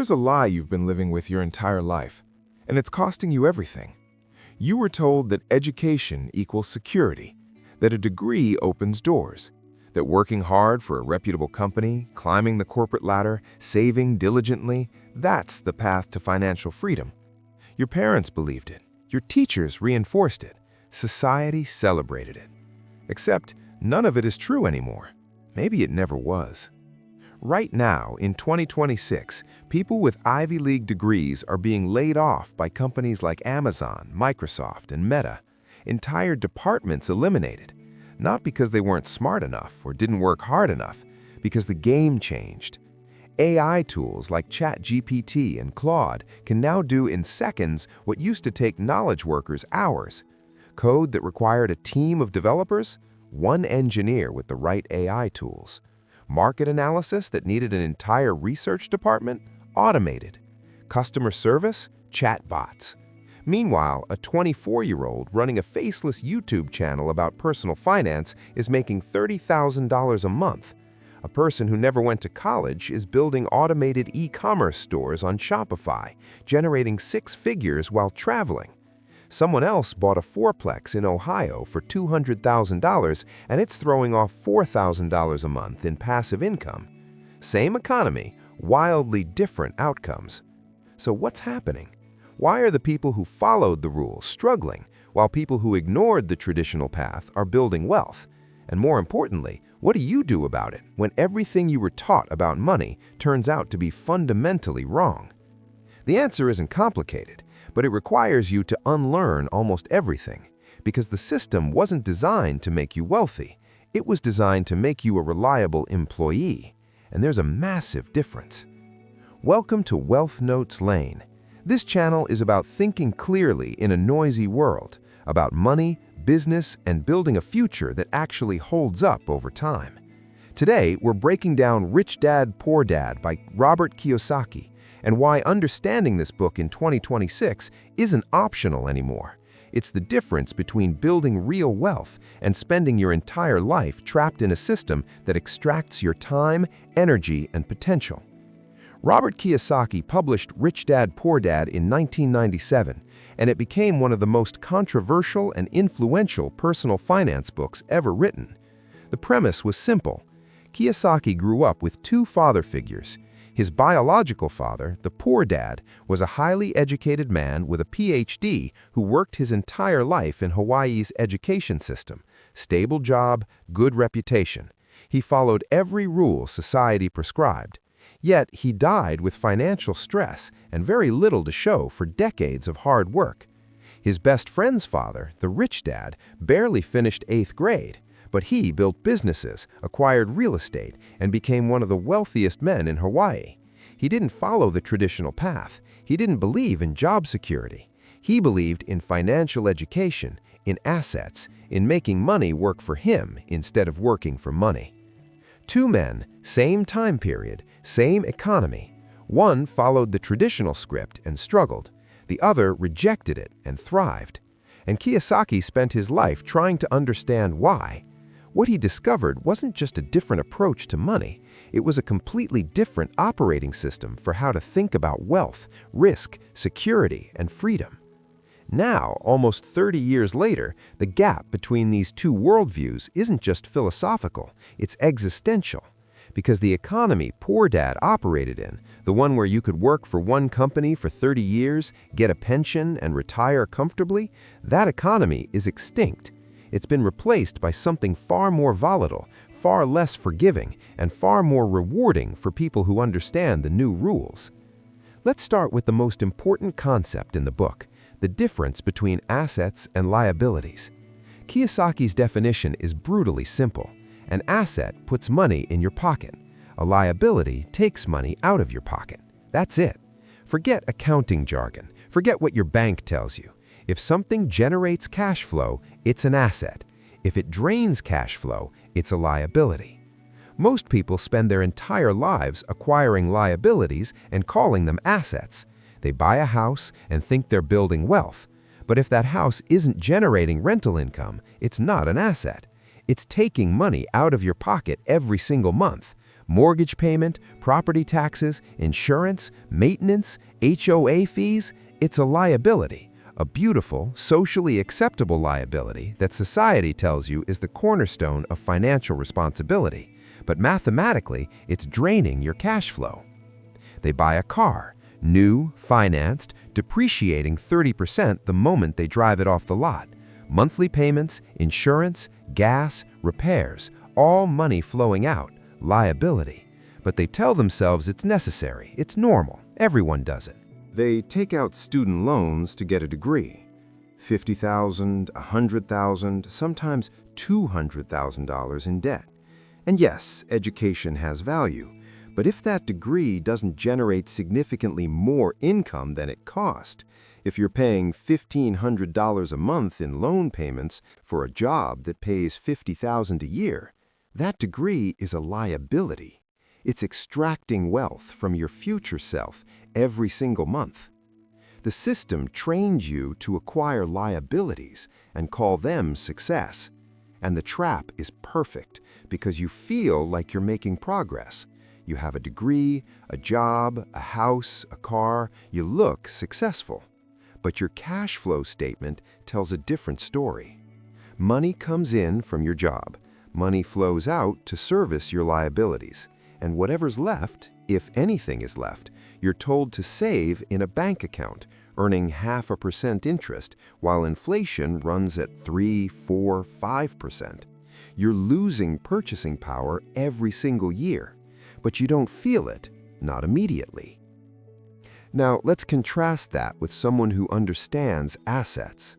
There's a lie you've been living with your entire life, and it's costing you everything. You were told that education equals security, that a degree opens doors, that working hard for a reputable company, climbing the corporate ladder, saving diligently, that's the path to financial freedom. Your parents believed it, your teachers reinforced it, society celebrated it. Except none of it is true anymore. Maybe it never was. Right now, in 2026, people with Ivy League degrees are being laid off by companies like Amazon, Microsoft, and Meta. Entire departments eliminated, not because they weren't smart enough or didn't work hard enough, because the game changed. AI tools like ChatGPT and Claude can now do in seconds what used to take knowledge workers hours. Code that required a team of developers, one engineer with the right AI tools. Market analysis that needed an entire research department, automated. Customer service, chatbots. Meanwhile, a 24-year-old running a faceless YouTube channel about personal finance is making $30,000 a month. A person who never went to college is building automated e-commerce stores on Shopify, generating six figures while traveling. Someone else bought a fourplex in Ohio for $200,000 and it's throwing off $4,000 a month in passive income. Same economy, wildly different outcomes. So what's happening? Why are the people who followed the rules struggling, while people who ignored the traditional path are building wealth? And more importantly, what do you do about it when everything you were taught about money turns out to be fundamentally wrong? The answer isn't complicated, but it requires you to unlearn almost everything, because the system wasn't designed to make you wealthy. It was designed to make you a reliable employee, and there's a massive difference. Welcome to Wealth Notes Lane. This channel is about thinking clearly in a noisy world, about money, business, and building a future that actually holds up over time. Today, we're breaking down Rich Dad, Poor Dad by Robert Kiyosaki, and why understanding this book in 2026 isn't optional anymore. It's the difference between building real wealth and spending your entire life trapped in a system that extracts your time, energy, and potential. Robert Kiyosaki published Rich Dad, Poor Dad in 1997, and it became one of the most controversial and influential personal finance books ever written. The premise was simple. Kiyosaki grew up with two father figures. His biological father, the poor dad, was a highly educated man with a PhD who worked his entire life in Hawaii's education system. Stable job, good reputation. He followed every rule society prescribed. Yet he died with financial stress and very little to show for decades of hard work. His best friend's father, the rich dad, barely finished 8th grade, but he built businesses, acquired real estate, and became one of the wealthiest men in Hawaii. He didn't follow the traditional path. He didn't believe in job security. He believed in financial education, in assets, in making money work for him instead of working for money. Two men, same time period, same economy. One followed the traditional script and struggled. The other rejected it and thrived. And Kiyosaki spent his life trying to understand why. What he discovered wasn't just a different approach to money, it was a completely different operating system for how to think about wealth, risk, security, and freedom. Now, almost 30 years later, the gap between these two worldviews isn't just philosophical, it's existential. Because the economy Poor Dad operated in, the one where you could work for one company for 30 years, get a pension, and retire comfortably, that economy is extinct. It's been replaced by something far more volatile, far less forgiving, and far more rewarding for people who understand the new rules. Let's start with the most important concept in the book, the difference between assets and liabilities. Kiyosaki's definition is brutally simple. An asset puts money in your pocket. A liability takes money out of your pocket. That's it. Forget accounting jargon. Forget what your bank tells you. If something generates cash flow, it's an asset. If it drains cash flow, it's a liability. Most people spend their entire lives acquiring liabilities and calling them assets. They buy a house and think they're building wealth. But if that house isn't generating rental income, it's not an asset. It's taking money out of your pocket every single month. Mortgage payment, property taxes, insurance, maintenance, HOA fees, it's a liability. A beautiful, socially acceptable liability that society tells you is the cornerstone of financial responsibility. But mathematically, it's draining your cash flow. They buy a car, new, financed, depreciating 30% the moment they drive it off the lot. Monthly payments, insurance, gas, repairs, all money flowing out, liability. But they tell themselves it's necessary, it's normal, everyone does it. They take out student loans to get a degree. $50,000, $100,000, sometimes $200,000 in debt. And yes, education has value, but if that degree doesn't generate significantly more income than it cost, if you're paying $1,500 a month in loan payments for a job that pays $50,000 a year, that degree is a liability. It's extracting wealth from your future self every single month. The system trains you to acquire liabilities and call them success. And the trap is perfect because you feel like you're making progress. You have a degree, a job, a house, a car, you look successful. But your cash flow statement tells a different story. Money comes in from your job. Money flows out to service your liabilities. And whatever's left, if anything is left, you're told to save in a bank account, earning 0.5% interest, while inflation runs at 3, 4, 5%. You're losing purchasing power every single year, but you don't feel it, not immediately. Now, let's contrast that with someone who understands assets.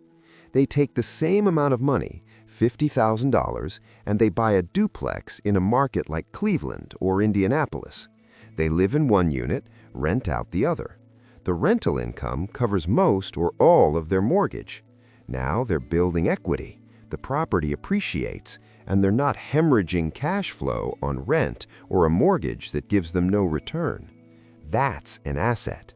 They take the same amount of money, $50,000, and they buy a duplex in a market like Cleveland or Indianapolis. They live in one unit, rent out the other. The rental income covers most or all of their mortgage. Now they're building equity. The property appreciates, and they're not hemorrhaging cash flow on rent or a mortgage that gives them no return. That's an asset.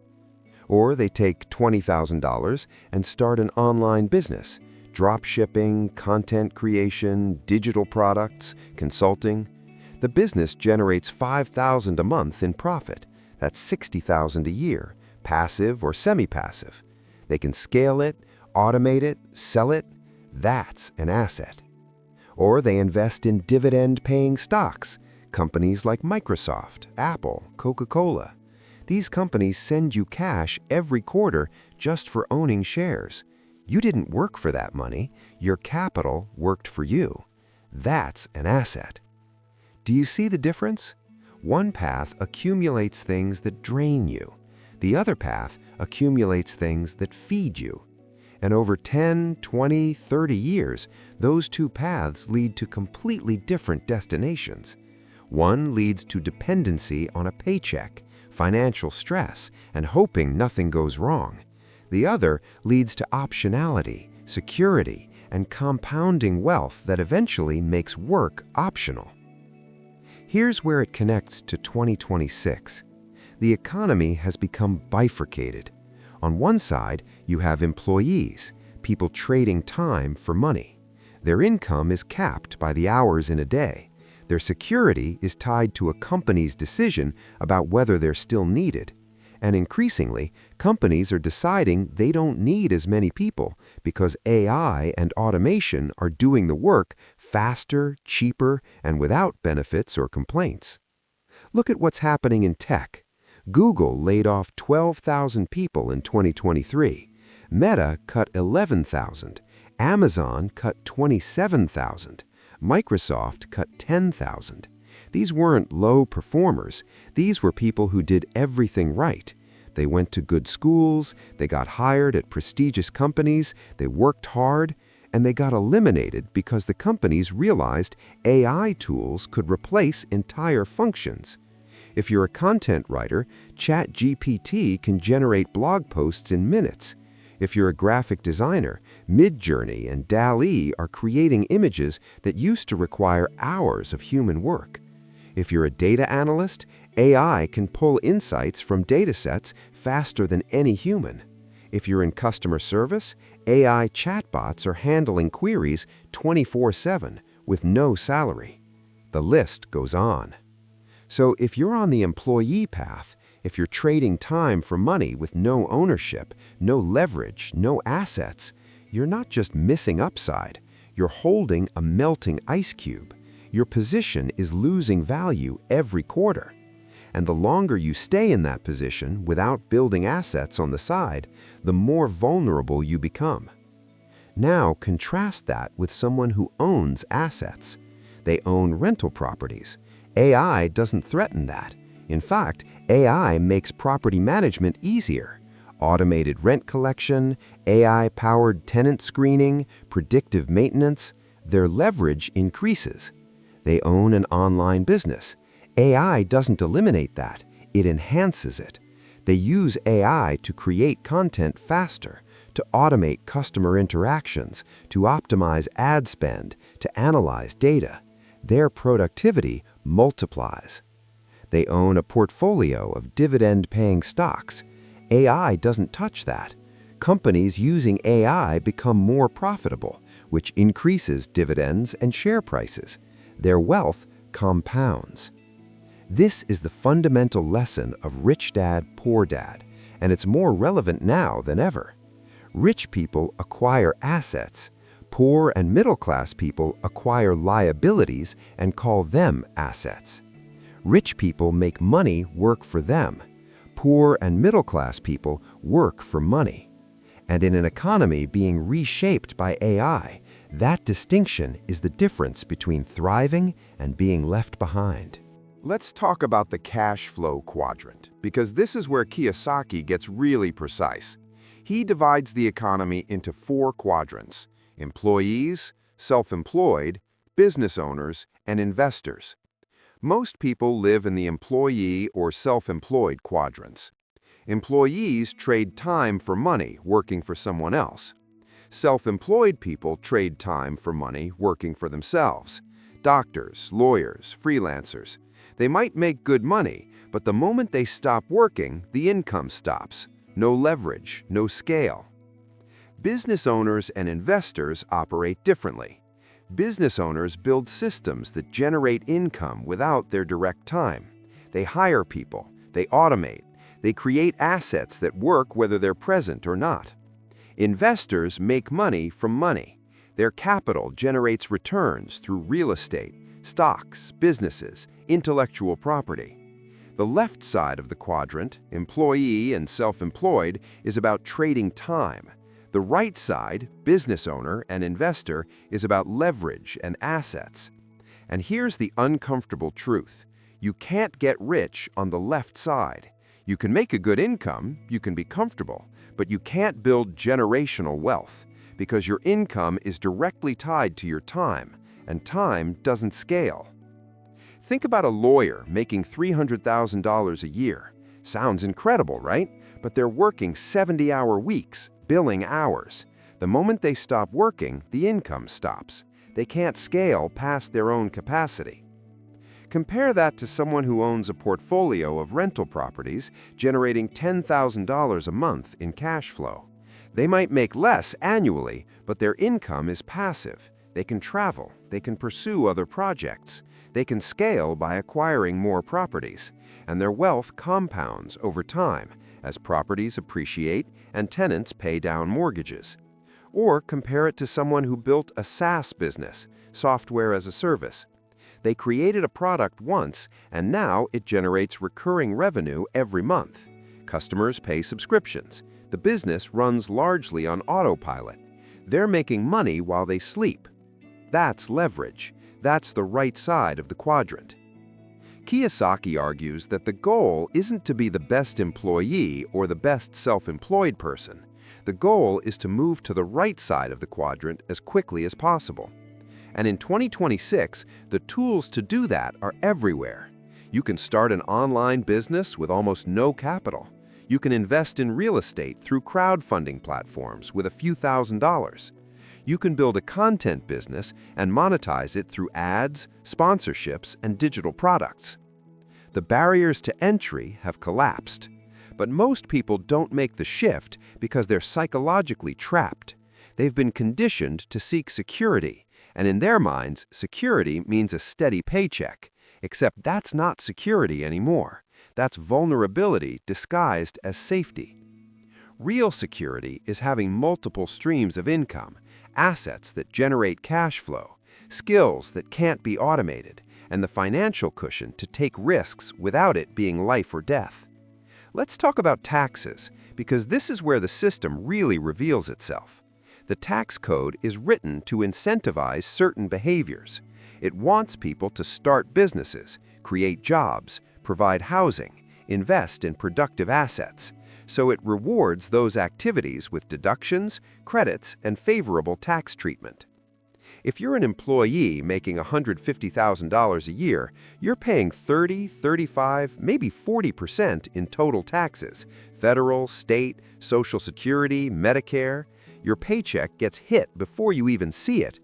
Or they take $20,000 and start an online business, drop shipping, content creation, digital products, consulting. The business generates $5,000 a month in profit. That's $60,000 a year, passive or semi-passive. They can scale it, automate it, sell it. That's an asset. Or they invest in dividend-paying stocks, companies like Microsoft, Apple, Coca-Cola. These companies send you cash every quarter just for owning shares. You didn't work for that money. Your capital worked for you. That's an asset. Do you see the difference? One path accumulates things that drain you. The other path accumulates things that feed you. And over 10, 20, 30 years, those two paths lead to completely different destinations. One leads to dependency on a paycheck, financial stress, and hoping nothing goes wrong. The other leads to optionality, security, and compounding wealth that eventually makes work optional. Here's where it connects to 2026. The economy has become bifurcated. On one side, you have employees, people trading time for money. Their income is capped by the hours in a day. Their security is tied to a company's decision about whether they're still needed. And increasingly, companies are deciding they don't need as many people because AI and automation are doing the work faster, cheaper, and without benefits or complaints. Look at what's happening in tech. Google laid off 12,000 people in 2023. Meta cut 11,000. Amazon cut 27,000. Microsoft cut 10,000. These weren't low performers. These were people who did everything right. They went to good schools, they got hired at prestigious companies, they worked hard, and they got eliminated because the companies realized AI tools could replace entire functions. If you're a content writer, ChatGPT can generate blog posts in minutes. If you're a graphic designer, Midjourney and DALL-E are creating images that used to require hours of human work. If you're a data analyst, AI can pull insights from datasets faster than any human. If you're in customer service, AI chatbots are handling queries 24/7 with no salary. The list goes on. So if you're on the employee path, if you're trading time for money with no ownership, no leverage, no assets, you're not just missing upside, you're holding a melting ice cube. Your position is losing value every quarter. And the longer you stay in that position without building assets on the side, the more vulnerable you become. Now contrast that with someone who owns assets. They own rental properties. AI doesn't threaten that. In fact, AI makes property management easier. Automated rent collection, AI-powered tenant screening, predictive maintenance, their leverage increases. They own an online business. AI doesn't eliminate that, it enhances it. They use AI to create content faster, to automate customer interactions, to optimize ad spend, to analyze data. Their productivity multiplies. They own a portfolio of dividend-paying stocks. AI doesn't touch that. Companies using AI become more profitable, which increases dividends and share prices. Their wealth compounds. This is the fundamental lesson of Rich Dad, Poor Dad, and it's more relevant now than ever. Rich people acquire assets. Poor and middle-class people acquire liabilities and call them assets. Rich people make money work for them. Poor and middle-class people work for money. And in an economy being reshaped by AI, that distinction is the difference between thriving and being left behind. Let's talk about the cash flow quadrant, because this is where Kiyosaki gets really precise. He divides the economy into 4 quadrants: employees, self-employed, business owners, and investors. Most people live in the employee or self-employed quadrants. Employees trade time for money working for someone else. Self-employed people trade time for money working for themselves. Doctors, lawyers, freelancers. They might make good money, but the moment they stop working, the income stops. No leverage, no scale. Business owners and investors operate differently. Business owners build systems that generate income without their direct time. They hire people, they automate, they create assets that work whether they're present or not. Investors make money from money. Their capital generates returns through real estate, stocks, businesses, intellectual property. The left side of the quadrant, employee and self-employed, is about trading time. The right side, business owner and investor, is about leverage and assets. And here's the uncomfortable truth. You can't get rich on the left side. You can make a good income, you can be comfortable, but you can't build generational wealth because your income is directly tied to your time, and time doesn't scale. Think about a lawyer making $300,000 a year. Sounds incredible, right? But they're working 70-hour weeks, billing hours. The moment they stop working, the income stops. They can't scale past their own capacity. Compare that to someone who owns a portfolio of rental properties generating $10,000 a month in cash flow. They might make less annually, but their income is passive. They can travel, they can pursue other projects, they can scale by acquiring more properties, and their wealth compounds over time as properties appreciate and tenants pay down mortgages. Or compare it to someone who built a SaaS business, software as a service. They created a product once, and now it generates recurring revenue every month. Customers pay subscriptions. The business runs largely on autopilot. They're making money while they sleep. That's leverage. That's the right side of the quadrant. Kiyosaki argues that the goal isn't to be the best employee or the best self-employed person. The goal is to move to the right side of the quadrant as quickly as possible. And in 2026, the tools to do that are everywhere. You can start an online business with almost no capital. You can invest in real estate through crowdfunding platforms with a few $1,000s. You can build a content business and monetize it through ads, sponsorships, and digital products. The barriers to entry have collapsed. But most people don't make the shift because they're psychologically trapped. They've been conditioned to seek security, and in their minds, security means a steady paycheck. Except that's not security anymore. That's vulnerability disguised as safety. Real security is having multiple streams of income, assets that generate cash flow, skills that can't be automated, and the financial cushion to take risks without it being life or death. Let's talk about taxes, because this is where the system really reveals itself. The tax code is written to incentivize certain behaviors. It wants people to start businesses, create jobs, provide housing, invest in productive assets. So it rewards those activities with deductions, credits, and favorable tax treatment. If you're an employee making $150,000 a year, you're paying 30, 35, maybe 40% in total taxes: federal, state, Social Security, Medicare. Your paycheck gets hit before you even see it,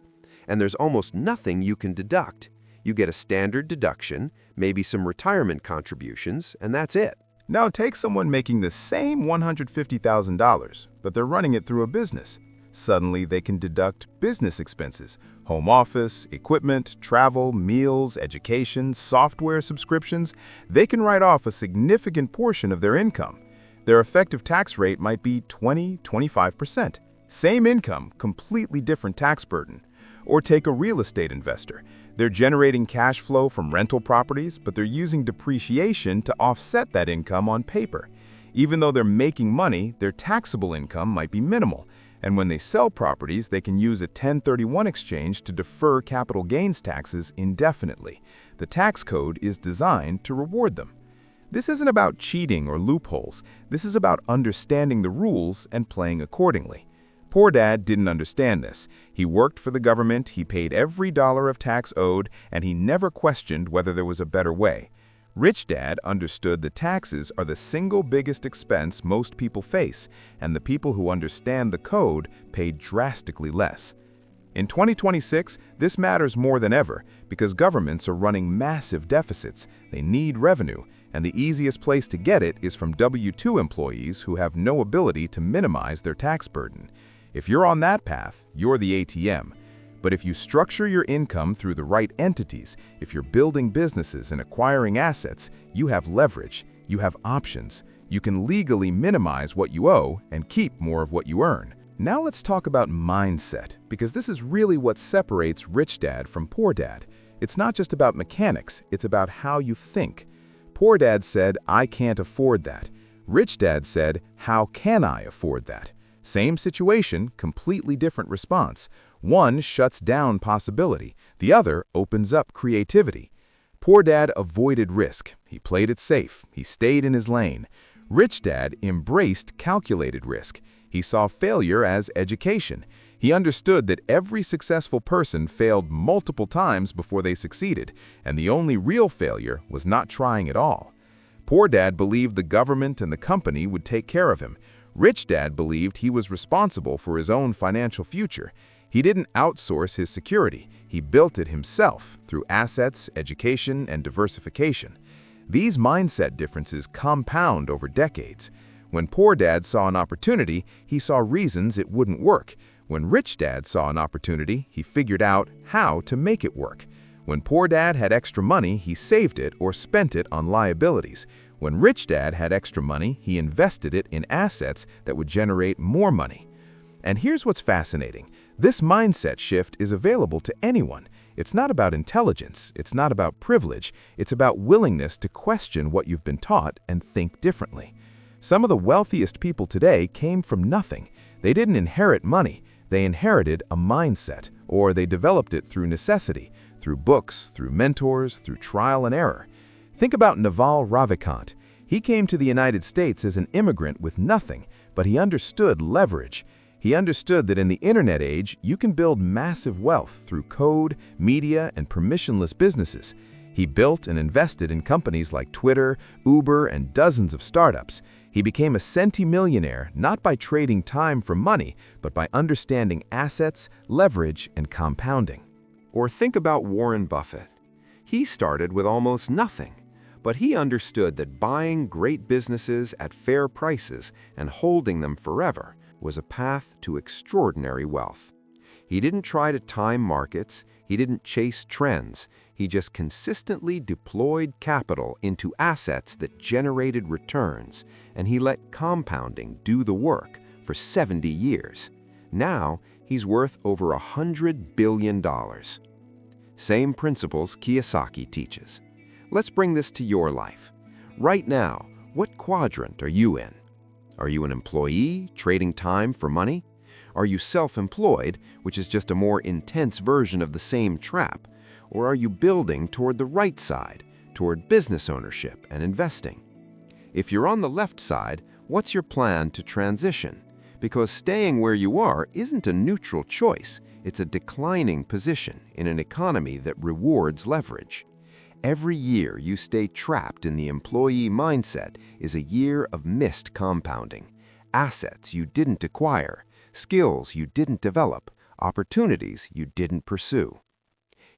and there's almost nothing you can deduct. You get a standard deduction, maybe some retirement contributions, and that's it. Now take someone making the same $150,000, but they're running it through a business. Suddenly, they can deduct business expenses: home office, equipment, travel, meals, education, software subscriptions. They can write off a significant portion of their income. Their effective tax rate might be 20–25%. Same income, completely different tax burden. Or take a real estate investor. They're generating cash flow from rental properties, but they're using depreciation to offset that income on paper. Even though they're making money, their taxable income might be minimal. And when they sell properties, they can use a 1031 exchange to defer capital gains taxes indefinitely. The tax code is designed to reward them. This isn't about cheating or loopholes. This is about understanding the rules and playing accordingly. Poor Dad didn't understand this. He worked for the government, he paid every dollar of tax owed, and he never questioned whether there was a better way. Rich Dad understood that taxes are the single biggest expense most people face, and the people who understand the code pay drastically less. In 2026, this matters more than ever because governments are running massive deficits. They need revenue, and the easiest place to get it is from W-2 employees who have no ability to minimize their tax burden. If you're on that path, you're the ATM. But if you structure your income through the right entities, if you're building businesses and acquiring assets, you have leverage, you have options. You can legally minimize what you owe and keep more of what you earn. Now let's talk about mindset, because this is really what separates Rich Dad from Poor Dad. It's not just about mechanics, it's about how you think. Poor Dad said, "I can't afford that." Rich Dad said, "How can I afford that?" Same situation, completely different response. One shuts down possibility, the other opens up creativity. Poor Dad avoided risk. He played it safe. He stayed in his lane. Rich Dad embraced calculated risk. He saw failure as education. He understood that every successful person failed multiple times before they succeeded, and the only real failure was not trying at all. Poor Dad believed the government and the company would take care of him. Rich Dad believed he was responsible for his own financial future. He didn't outsource his security. He built it himself through assets, education, and diversification. These mindset differences compound over decades. When Poor Dad saw an opportunity, he saw reasons it wouldn't work. When Rich Dad saw an opportunity, he figured out how to make it work. When Poor Dad had extra money, he saved it or spent it on liabilities. When Rich Dad had extra money, he invested it in assets that would generate more money. And here's what's fascinating. This mindset shift is available to anyone. It's not about intelligence, it's not about privilege, it's about willingness to question what you've been taught and think differently. Some of the wealthiest people today came from nothing. They didn't inherit money, they inherited a mindset, or they developed it through necessity, through books, through mentors, through trial and error. Think about Naval Ravikant. He came to the United States as an immigrant with nothing, but he understood leverage. He understood that in the internet age, you can build massive wealth through code, media, and permissionless businesses. He built and invested in companies like Twitter, Uber, and dozens of startups. He became a centimillionaire not by trading time for money, but by understanding assets, leverage, and compounding. Or think about Warren Buffett. He started with almost nothing, but he understood that buying great businesses at fair prices and holding them forever was a path to extraordinary wealth. He didn't try to time markets, he didn't chase trends, he just consistently deployed capital into assets that generated returns, and he let compounding do the work for 70 years. Now, he's worth over $100 billion. Same principles Kiyosaki teaches. Let's bring this to your life. Right now, what quadrant are you in? Are you an employee, trading time for money? Are you self-employed, which is just a more intense version of the same trap? Or are you building toward the right side, toward business ownership and investing? If you're on the left side, what's your plan to transition? Because staying where you are isn't a neutral choice, it's a declining position in an economy that rewards leverage. Every year you stay trapped in the employee mindset is a year of missed compounding. Assets you didn't acquire, skills you didn't develop, opportunities you didn't pursue.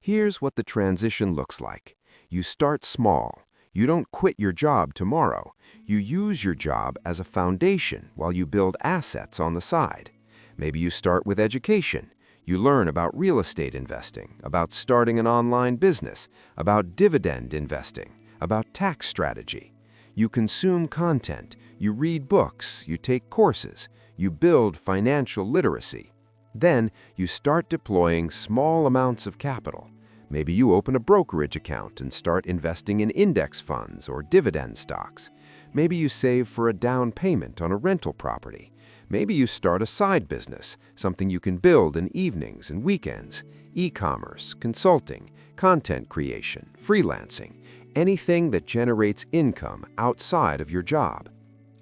Here's what the transition looks like. You start small. You don't quit your job tomorrow. You use your job as a foundation while you build assets on the side. Maybe you start with education. You learn about real estate investing, about starting an online business, about dividend investing, about tax strategy. You consume content, you read books, you take courses, you build financial literacy. Then you start deploying small amounts of capital. Maybe you open a brokerage account and start investing in index funds or dividend stocks. Maybe you save for a down payment on a rental property. Maybe you start a side business, something you can build in evenings and weekends, e-commerce, consulting, content creation, freelancing, anything that generates income outside of your job.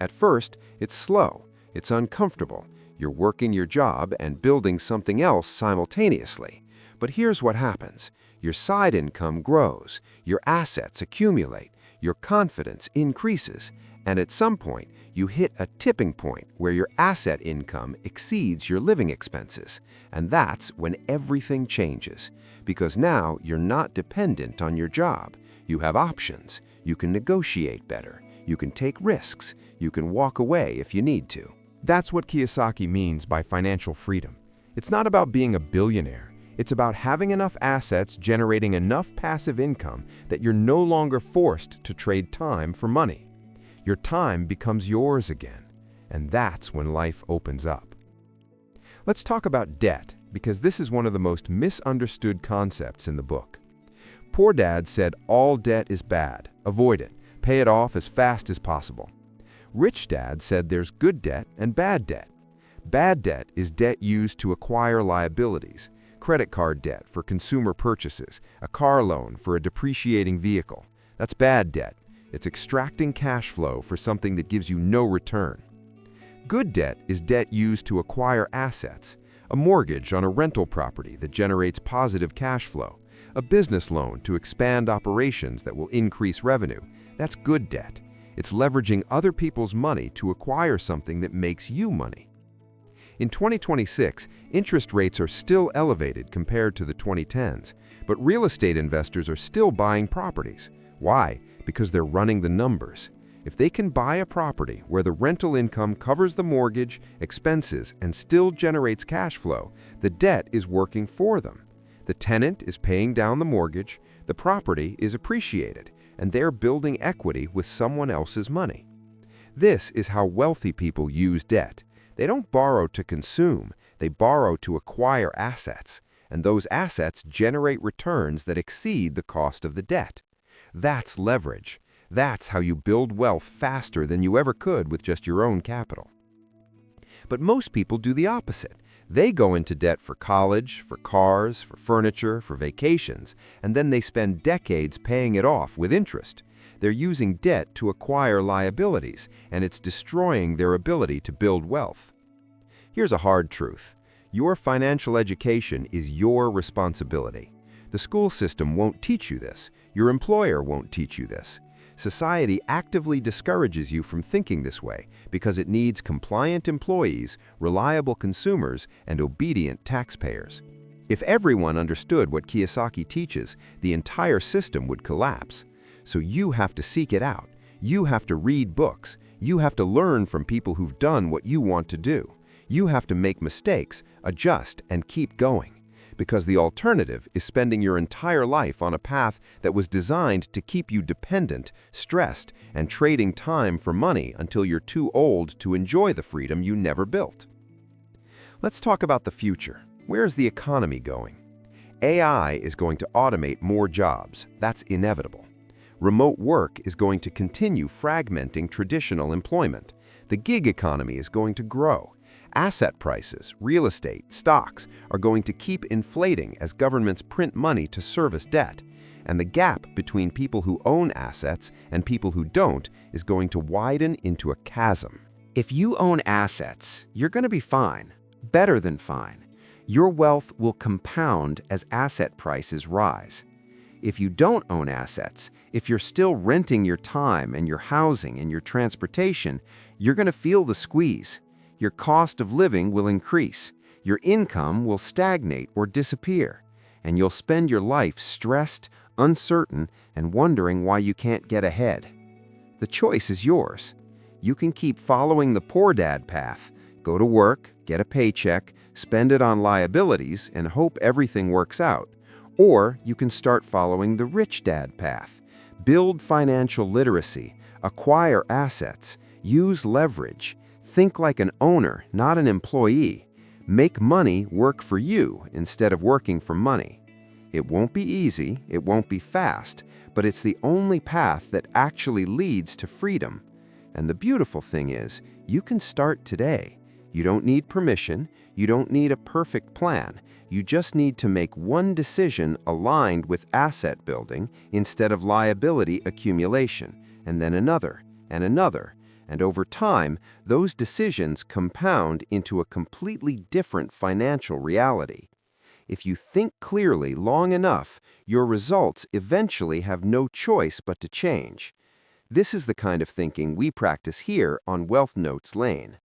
At first, it's slow, it's uncomfortable. You're working your job and building something else simultaneously. But here's what happens. Your side income grows, your assets accumulate, your confidence increases, and at some point, you hit a tipping point where your asset income exceeds your living expenses. And that's when everything changes. Because now you're not dependent on your job. You have options. You can negotiate better. You can take risks. You can walk away if you need to. That's what Kiyosaki means by financial freedom. It's not about being a billionaire. It's about having enough assets generating enough passive income that you're no longer forced to trade time for money. Your time becomes yours again, and that's when life opens up. Let's talk about debt, because this is one of the most misunderstood concepts in the book. Poor Dad said all debt is bad, avoid it, pay it off as fast as possible. Rich Dad said there's good debt and bad debt. Bad debt is debt used to acquire liabilities, credit card debt for consumer purchases, a car loan for a depreciating vehicle. That's bad debt. It's extracting cash flow for something that gives you no return. Good debt is debt used to acquire assets, a mortgage on a rental property that generates positive cash flow, a business loan to expand operations that will increase revenue. That's good debt. It's leveraging other people's money to acquire something that makes you money. In 2026, interest rates are still elevated compared to the 2010s, but real estate investors are still buying properties. Why? Because they're running the numbers. If they can buy a property where the rental income covers the mortgage, expenses, and still generates cash flow, the debt is working for them. The tenant is paying down the mortgage, the property is appreciated, and they're building equity with someone else's money. This is how wealthy people use debt. They don't borrow to consume, they borrow to acquire assets, and those assets generate returns that exceed the cost of the debt. That's leverage. That's how you build wealth faster than you ever could with just your own capital. But most people do the opposite. They go into debt for college, for cars, for furniture, for vacations, and then they spend decades paying it off with interest. They're using debt to acquire liabilities, and it's destroying their ability to build wealth. Here's a hard truth. Your financial education is your responsibility. The school system won't teach you this. Your employer won't teach you this. Society actively discourages you from thinking this way because it needs compliant employees, reliable consumers, and obedient taxpayers. If everyone understood what Kiyosaki teaches, the entire system would collapse. So you have to seek it out. You have to read books. You have to learn from people who've done what you want to do. You have to make mistakes, adjust, and keep going. Because the alternative is spending your entire life on a path that was designed to keep you dependent, stressed, and trading time for money until you're too old to enjoy the freedom you never built. Let's talk about the future. Where is the economy going? AI is going to automate more jobs. That's inevitable. Remote work is going to continue fragmenting traditional employment. The gig economy is going to grow. Asset prices, real estate, stocks are going to keep inflating as governments print money to service debt. And the gap between people who own assets and people who don't is going to widen into a chasm. If you own assets, you're going to be fine, better than fine. Your wealth will compound as asset prices rise. If you don't own assets, if you're still renting your time and your housing and your transportation, you're going to feel the squeeze. Your cost of living will increase, your income will stagnate or disappear, and you'll spend your life stressed, uncertain, and wondering why you can't get ahead. The choice is yours. You can keep following the poor dad path, go to work, get a paycheck, spend it on liabilities, and hope everything works out. Or you can start following the rich dad path, build financial literacy, acquire assets, use leverage, think like an owner, not an employee. Make money work for you instead of working for money. It won't be easy, it won't be fast, but it's the only path that actually leads to freedom. And the beautiful thing is, you can start today. You don't need permission, you don't need a perfect plan. You just need to make one decision aligned with asset building instead of liability accumulation, and then another, and another. And over time, those decisions compound into a completely different financial reality. If you think clearly long enough, your results eventually have no choice but to change. This is the kind of thinking we practice here on Wealth Notes Lane.